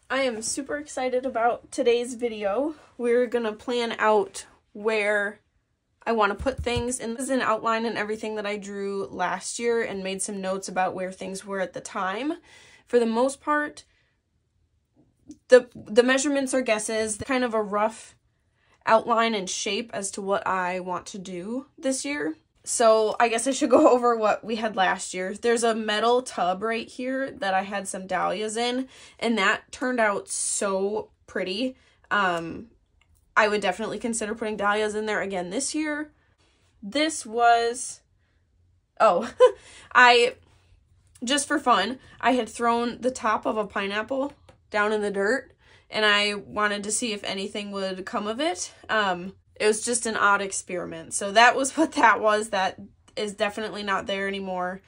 I am super excited about today's video. We're gonna plan out where I want to put things, and this is an outline and everything that I drew last year and made some notes about where things were at the time. For the most part, the measurements are guesses, kind of a rough outline and shape as to what I want to do this year. So I guess I should go over what we had last year. There's a metal tub right here that I had some dahlias in, and that turned out so pretty. I would definitely consider putting dahlias in there again this year. This was, just for fun, I had thrown the top of a pineapple down in the dirt, and I wanted to see if anything would come of it. It was just an odd experiment. So that was what that was. That is definitely not there anymore.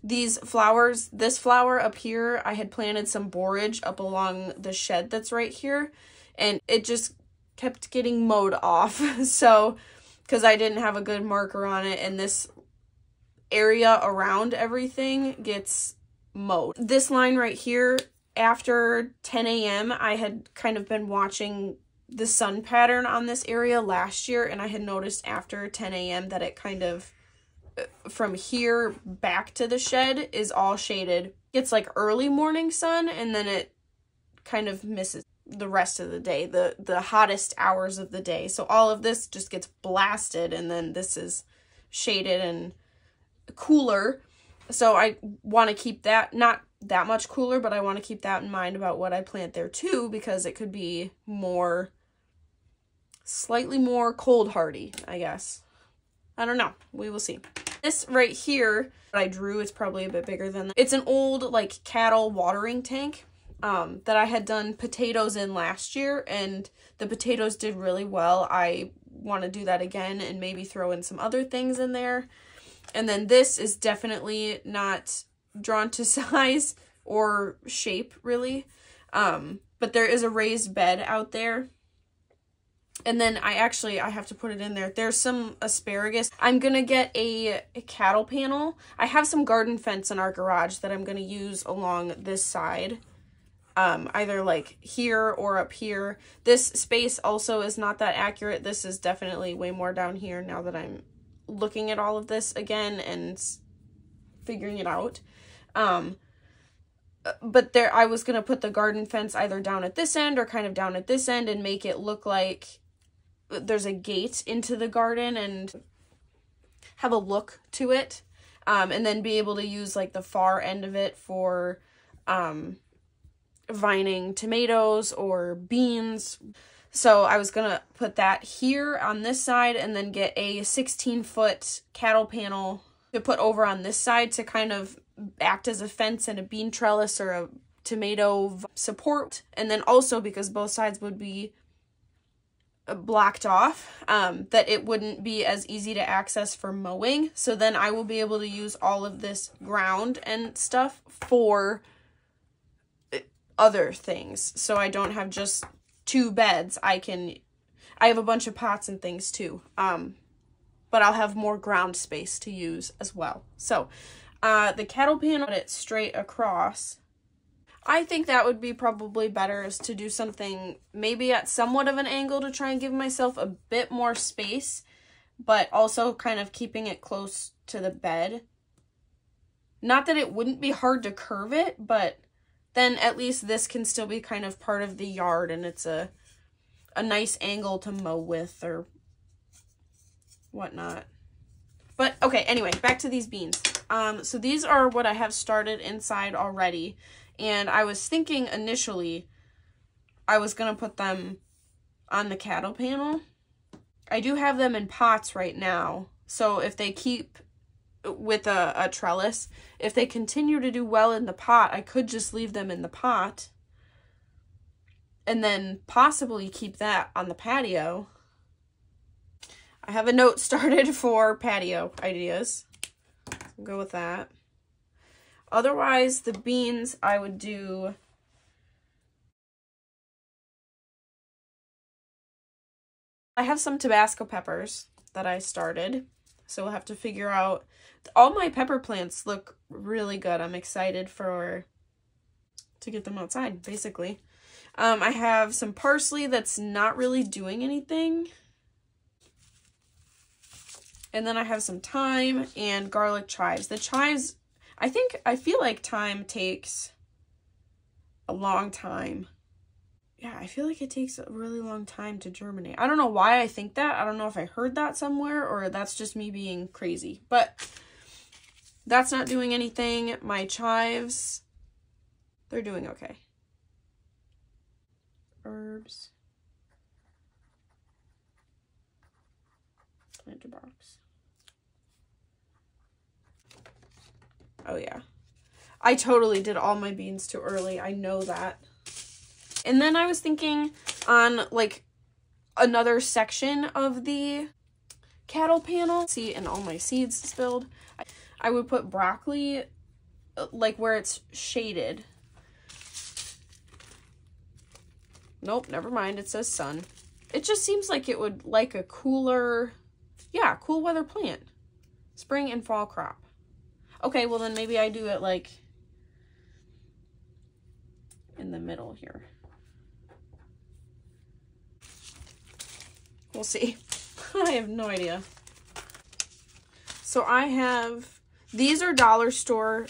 These flowers, this flower up here, I had planted some borage up along the shed that's right here, and it just kept getting mowed off. So, because I didn't have a good marker on it, and this area around everything gets mowed. This line right here, after 10 a.m., I had kind of been watching the sun pattern on this area last year, and I had noticed after 10 a.m. that it kind of, from here back to the shed, is all shaded. It's like early morning sun, and then it kind of misses the rest of the day, the hottest hours of the day. So all of this just gets blasted, and then this is shaded and cooler. So I want to keep that, not that much cooler, but I want to keep that in mind about what I plant there too, because it could be more, slightly more cold hardy, I guess. I don't know. We will see. This right here that I drew, it's probably a bit bigger than that. It's an old like cattle watering tank that I had done potatoes in last year, and the potatoes did really well. I want to do that again and maybe throw in some other things in there. And then this is definitely not drawn to size or shape really, but there is a raised bed out there. And then I have to put it in there. There's some asparagus. I'm gonna get a cattle panel. I have some garden fence in our garage that I'm gonna use along this side, either like here or up here. This space also is not that accurate. This is definitely way more down here now that I'm looking at all of this again and figuring it out. But there, I was going to put the garden fence either down at this end or kind of down at this end and make it look like there's a gate into the garden and have a look to it. And then be able to use like the far end of it for vining tomatoes or beans. So I was going to put that here on this side and then get a 16-foot cattle panel to put over on this side to kind of act as a fence and a bean trellis or a tomato support. And then also, because both sides would be blocked off, that it wouldn't be as easy to access for mowing. So then I will be able to use all of this ground and stuff for other things. So I don't have just 2 beds. I have a bunch of pots and things too. But I'll have more ground space to use as well. So the cattle panel, put it straight across. I think that would be probably better, is to do something maybe at somewhat of an angle to try and give myself a bit more space, but also kind of keeping it close to the bed. Not that it wouldn't be hard to curve it, but then at least this can still be kind of part of the yard, and it's a nice angle to mow with or whatnot. But okay, anyway, back to these beans. So these are what I have started inside already, and I was thinking initially I was gonna put them on the cattle panel. I do have them in pots right now, so if they keep with a trellis, if they continue to do well in the pot, I could just leave them in the pot and then possibly keep that on the patio. I have a note started for patio ideas. We'll go with that. Otherwise, the beans I would do, I have some Tabasco peppers that I started, so we'll have to figure out. All my pepper plants look really good. I'm excited to get them outside, basically. I have some parsley that's not really doing anything. And then I have some thyme and garlic chives. The chives, I feel like thyme takes a long time. Yeah, I feel like it takes a really long time to germinate. I don't know why I think that. I don't know if I heard that somewhere or that's just me being crazy. But that's not doing anything. My chives, they're doing okay. Herbs. Planter box. Oh yeah. I totally did all my beans too early. I know that. And then I was thinking on like another section of the cattle panel. See, and all my seeds spilled. I would put broccoli like where it's shaded. Nope, never mind. It says sun. It just seems like it would like a cooler, yeah, cool weather plant. Spring and fall crop. Okay, well then maybe I do it like in the middle here. We'll see. I have no idea. So I have, these are dollar store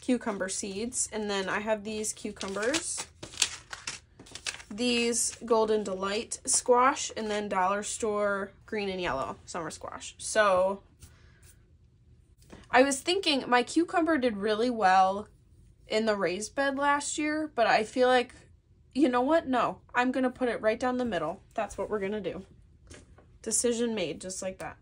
cucumber seeds. And then I have these cucumbers. These Golden Delight squash. And then dollar store green and yellow summer squash. So I was thinking my cucumber did really well in the raised bed last year. But I feel like, you know what? No, I'm going to put it right down the middle. That's what we're going to do. Decision made, just like that.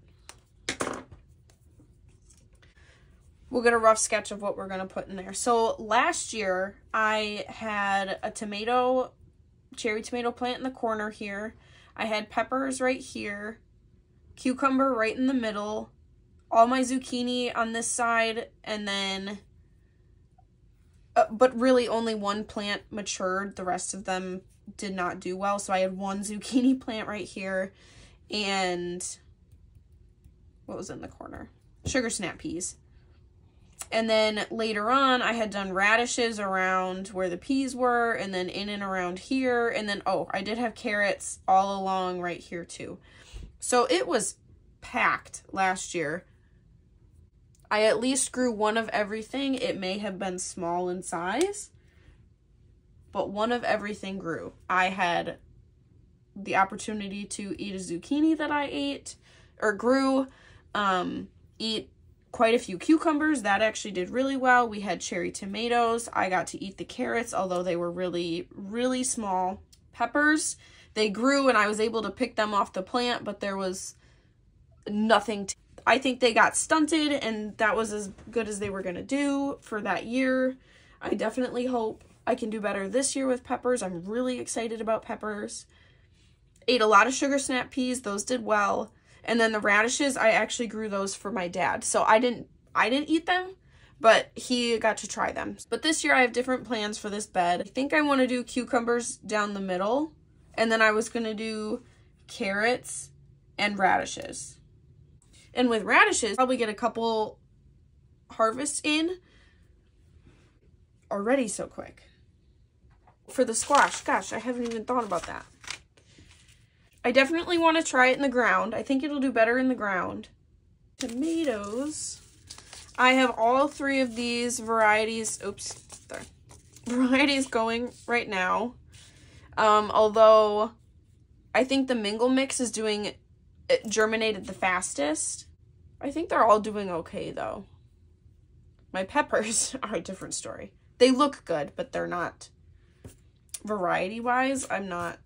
We'll get a rough sketch of what we're going to put in there. So last year, I had a cherry tomato plant in the corner here. I had peppers right here. Cucumber right in the middle. All my zucchini on this side. And then but really only one plant matured. The rest of them did not do well. So I had one zucchini plant right here. And what was in the corner? Sugar snap peas. And then later on, I had done radishes around where the peas were. And then in and around here. And then, oh, I did have carrots all along right here too. So it was packed last year. I at least grew one of everything. It may have been small in size, but one of everything grew. I had the opportunity to eat a zucchini that I ate or grew, eat quite a few cucumbers. That actually did really well. We had cherry tomatoes. I got to eat the carrots, although they were really, really small. Peppers, they grew and I was able to pick them off the plant, but there was nothing to I think they got stunted and that was as good as they were going to do for that year. I definitely hope I can do better this year with peppers. I'm really excited about peppers. Ate a lot of sugar snap peas. Those did well. And then the radishes, I actually grew those for my dad. So I didn't eat them, but he got to try them. But this year I have different plans for this bed. I think I want to do cucumbers down the middle. And then I was going to do carrots and radishes. And with radishes, probably get a couple harvests in already so quick. For the squash, gosh, I haven't even thought about that. I definitely want to try it in the ground. I think it'll do better in the ground. Tomatoes. I have all three of these varieties. Oops, sorry. Varieties going right now. Although I think the mingle mix is doing it germinated the fastest. I think they're all doing okay though. My peppers are a different story. They look good, but they're not, variety wise, I'm not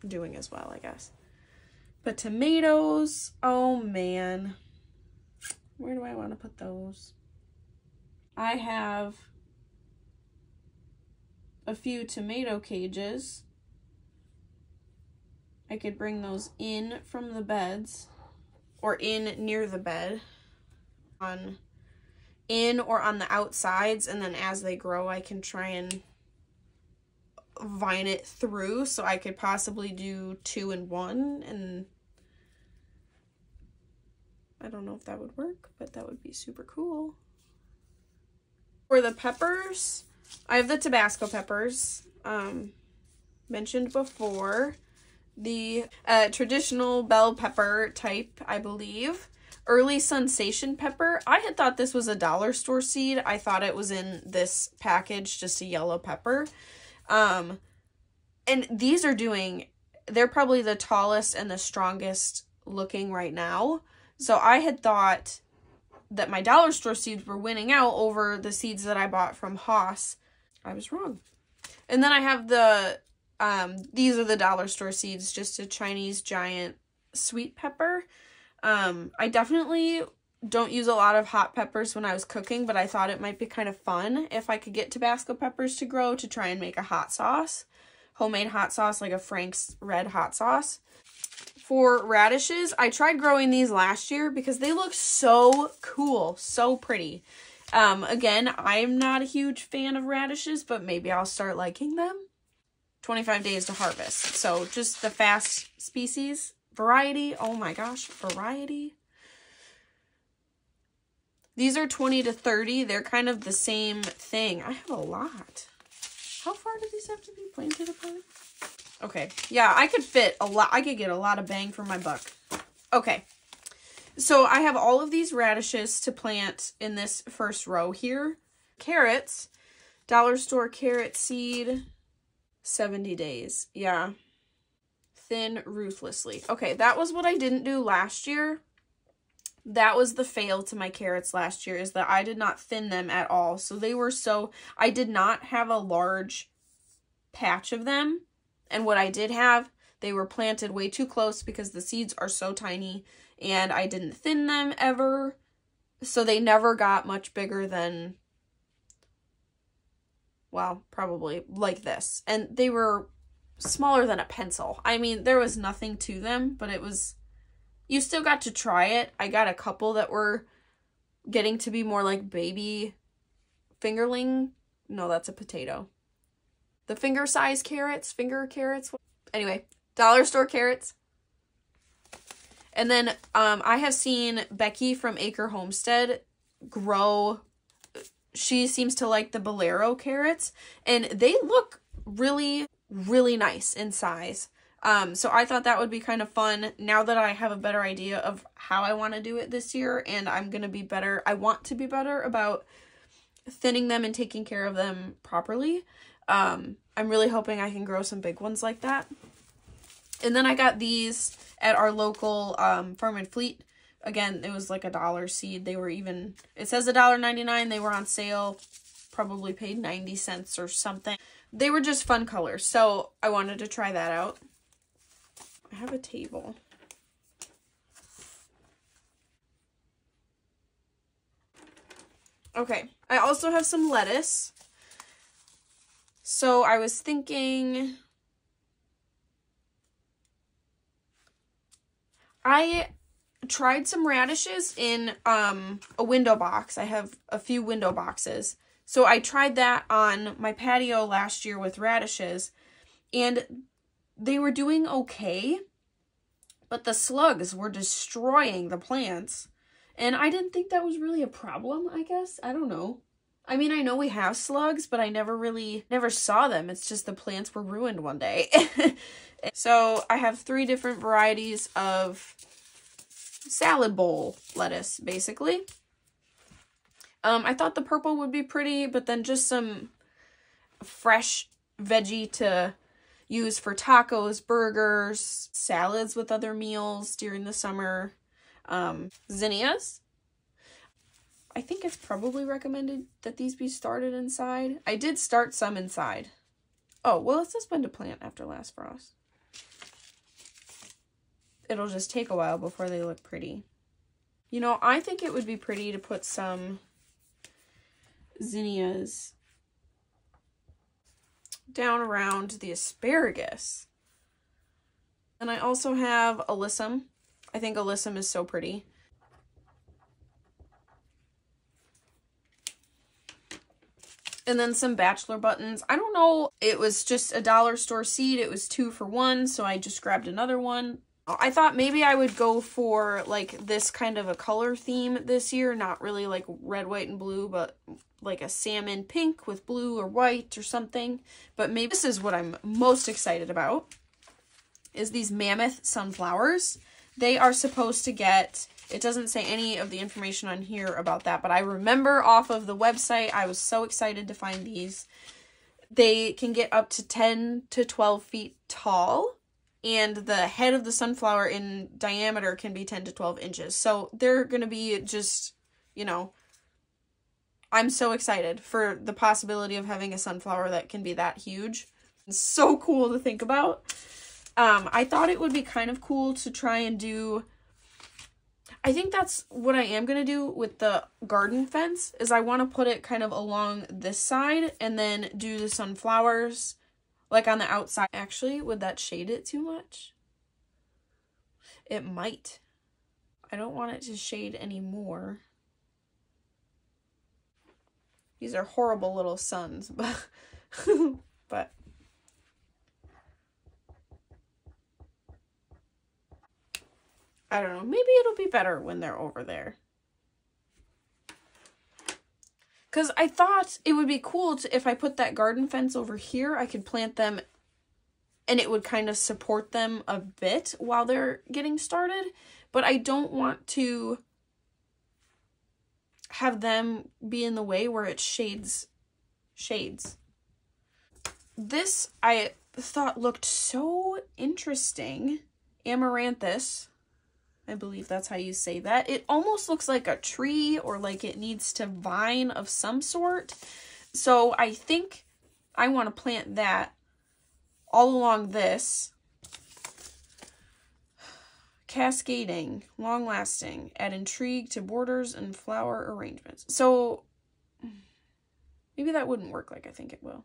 doing as well, I guess. But tomatoes, oh man. Where do I want to put those? I have a few tomato cages. I could bring those in from the beds or in near the bed in or on the outsides, and then as they grow I can try and vine it through, so I could possibly do 2 in 1, and I don't know if that would work, but that would be super cool. For the peppers, I have the Tabasco peppers, mentioned before. The traditional bell pepper type, I believe. Early Sensation pepper. I had thought this was a dollar store seed. I thought it was in this package, just a yellow pepper. And these are they're probably the tallest and the strongest looking right now. So I had thought that my dollar store seeds were winning out over the seeds that I bought from Haas. I was wrong. And then I have these are the dollar store seeds, just a Chinese giant sweet pepper. I definitely don't use a lot of hot peppers when I was cooking, but I thought it might be kind of fun if I could get Tabasco peppers to grow to try and make a hot sauce. Homemade hot sauce, like a Frank's red hot sauce. For radishes, I tried growing these last year because they look so cool, so pretty. Again, I'm not a huge fan of radishes, but maybe I'll start liking them. 25 days to harvest. So just the fast species. Variety. Oh my gosh, variety. These are 20 to 30. They're kind of the same thing. I have a lot. How far do these have to be planted apart? Okay. Yeah, I could fit a lot. I could get a lot of bang for my buck. Okay. So I have all of these radishes to plant in this first row here. Carrots. Dollar store carrot seed. 70 days. Yeah. Thin ruthlessly. Okay, that was what I didn't do last year. That was the fail to my carrots last year, is that I did not thin them at all. So they were I did not have a large patch of them. And what I did have, they were planted way too close because the seeds are so tiny. And I didn't thin them ever. So they never got much bigger than, well, probably like this. And they were smaller than a pencil. I mean, there was nothing to them, but you still got to try it. I got a couple that were getting to be more like baby fingerling. No, that's a potato. The finger carrots. Anyway, dollar store carrots. And then I have seen Becky from Acre Homestead grow. She seems to like the Bolero carrots, and they look really, really nice in size. So I thought that would be kind of fun now that I have a better idea of how I want to do it this year, and I'm going to be better. I want to be better about thinning them and taking care of them properly. I'm really hoping I can grow some big ones like that. And then I got these at our local Farm and Fleet. Again, it was like $1 seed. They were even, it says $1.99. They were on sale. Probably paid 90 cents or something. They were just fun colors, so I wanted to try that out. I have a table. Okay, I also have some lettuce. So I was thinking, I tried some radishes in a window box. I have a few window boxes. So I tried that on my patio last year with radishes, and they were doing okay, but the slugs were destroying the plants. And I didn't think that was really a problem, I guess. I don't know. I mean, I know we have slugs, but I never saw them. It's just the plants were ruined one day. So I have 3 different varieties of salad bowl lettuce, basically. I thought the purple would be pretty, but then just some fresh veggie to use for tacos, burgers, salads with other meals during the summer. Zinnias. I think it's probably recommended that these be started inside. I did start some inside. Oh, well, it says when to plant after last frost. It'll just take a while before they look pretty. You know, I think it would be pretty to put some zinnias down around the asparagus. And I also have alyssum. I think alyssum is so pretty. And then some bachelor buttons. I don't know, it was just a dollar store seed. It was 2 for 1, so I just grabbed another one. I thought maybe I would go for like this kind of a color theme this year. Not really like red, white, and blue, but like a salmon pink with blue or white or something. But maybe this is what I'm most excited about, is these mammoth sunflowers. They are supposed to get, it doesn't say any of the information on here about that, but I remember off of the website, I was so excited to find these. They can get up to 10 to 12 feet tall, and the head of the sunflower in diameter can be 10 to 12 inches. So they're going to be just, you know, I'm so excited for the possibility of having a sunflower that can be that huge. It's so cool to think about. I thought it would be kind of cool to try and do, I think that's what I am going to do with the garden fence, is I want to put it kind of along this side and then do the sunflowers like on the outside. Actually, would that shade it too much? It might. I don't want it to shade anymore. These are horrible little suns, but I don't know. Maybe it'll be better when they're over there. Because I thought it would be cool to, if I put that garden fence over here, I could plant them and it would kind of support them a bit while they're getting started. But I don't want to have them be in the way where it shades. This I thought looked so interesting. Amaranthus. I believe that's how you say that. It almost looks like a tree, or like it needs to vine of some sort. So I think I want to plant that all along this. Cascading, long-lasting, add intrigue to borders and flower arrangements. So maybe that wouldn't work like I think it will.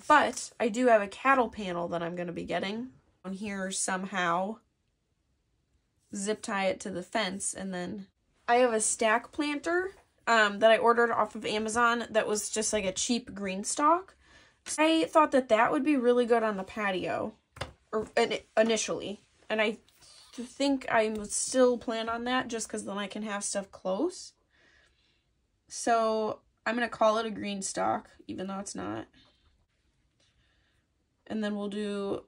But I do have a cattle panel that I'm going to be getting on here somehow. Zip tie it to the fence, and then I have a stack planter that I ordered off of Amazon that was just like a cheap green stalk. I thought that that would be really good on the patio, or initially, and I think I would still plan on that just because then I can have stuff close. So I'm gonna call it a green stalk, even though it's not. And then we'll do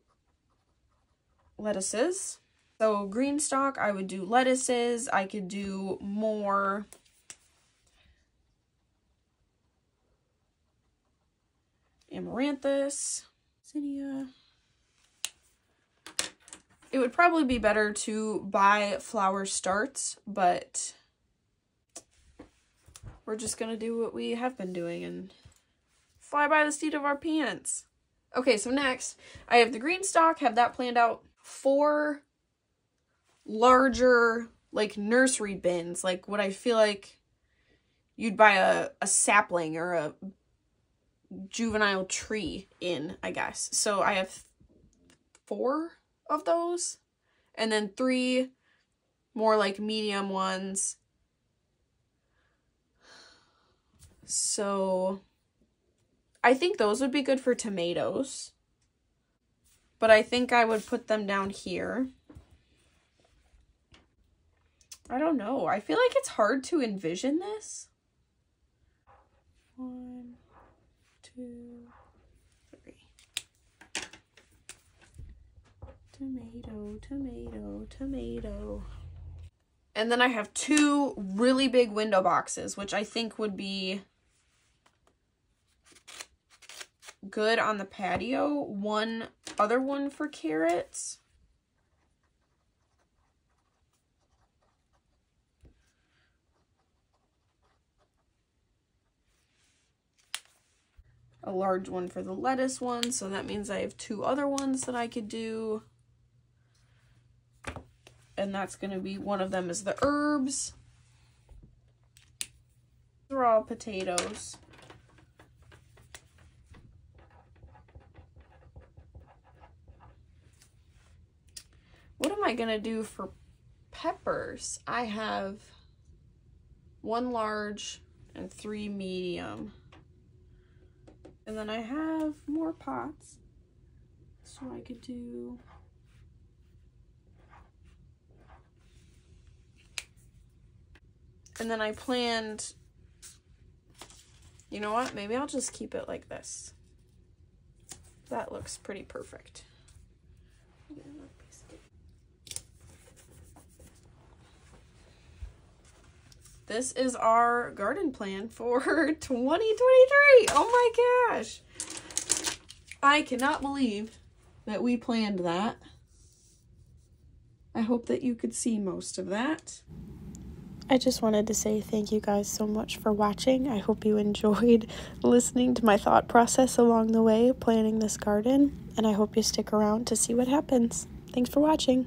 lettuces. So green stalk, I would do lettuces. I could do more amaranthus, zinnia. It would probably be better to buy flower starts, but we're just gonna do what we have been doing and fly by the seat of our pants. Okay, so next, I have the green stalk, have that planned out. 4 larger, like, nursery bins, like what I feel like you'd buy a sapling or a juvenile tree in, I guess. So I have 4 of those, and then 3 more like medium ones. So I think those would be good for tomatoes, but I think I would put them down here. I don't know. I feel like it's hard to envision this. 1, 2, 3. Tomato, tomato, tomato. And then I have 2 really big window boxes, which I think would be good on the patio. One other one for carrots. A large one for the lettuce one, so that means I have 2 other ones that I could do. And that's going to be, one of them is the herbs. These are all potatoes. What am I going to do for peppers? I have 1 large and 3 medium. And then I have more pots, so I could do and then I planned You know what? Maybe I'll just keep it like this. That looks pretty perfect. This is our garden plan for 2023. Oh my gosh. I cannot believe that we planned that. I hope that you could see most of that. I just wanted to say thank you guys so much for watching. I hope you enjoyed listening to my thought process along the way planning this garden, and I hope you stick around to see what happens. Thanks for watching.